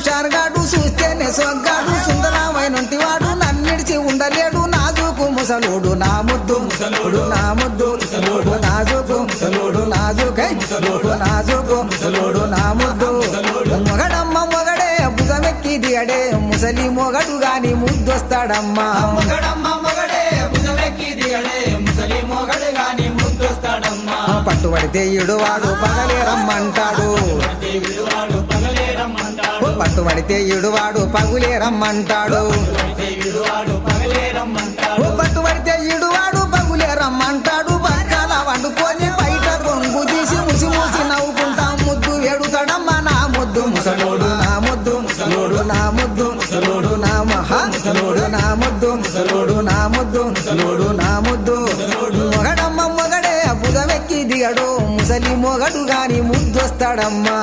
హుషారుగాడు చూస్తేనే సొగ్గాడు సుందరమైనటివాడు నన్నిడిచి ఉండలేడు నాజుకు ముసలోడు నా ముద్దు ముసలోడు నా ముద్దు ముసలోడు నాజుకు ముసలోడు నాజుకై ముసలోడు నాజుకు ముసలోడు నా ముద్దు మొగడమ్మ మొగడే భుజమెక్కి దిగడే ముసలి మొగడు గాని ముద్దొస్తాడమ్మా పట్టుబడితే ఇడువాడు పగలే రమ్మంటాడు పట్టుబడితే ఇడువాడు పగులే రమ్మంటాడు పట్టుబడితే ఇడువాడు పగులే రమ్మంటాడు పక్కల వండుకొని బయట కొంగు తీసి ముసి మూసి నవ్వుకుంటా ముద్దు ఎడుతాడమ్మా నా ముద్దు ముసలోడు నా ముద్దు ముసలోడు నా ముద్దు ముసలోడు నా మహా ముసలోడు నా ముద్దు ముసలోడు నా ముద్దు ముసలోడు నా ముద్దు మొగడమ్మ మొగడే బుధమెక్కి దిగడు ముసలి మొగడు గాని ముద్దొస్తాడమ్మా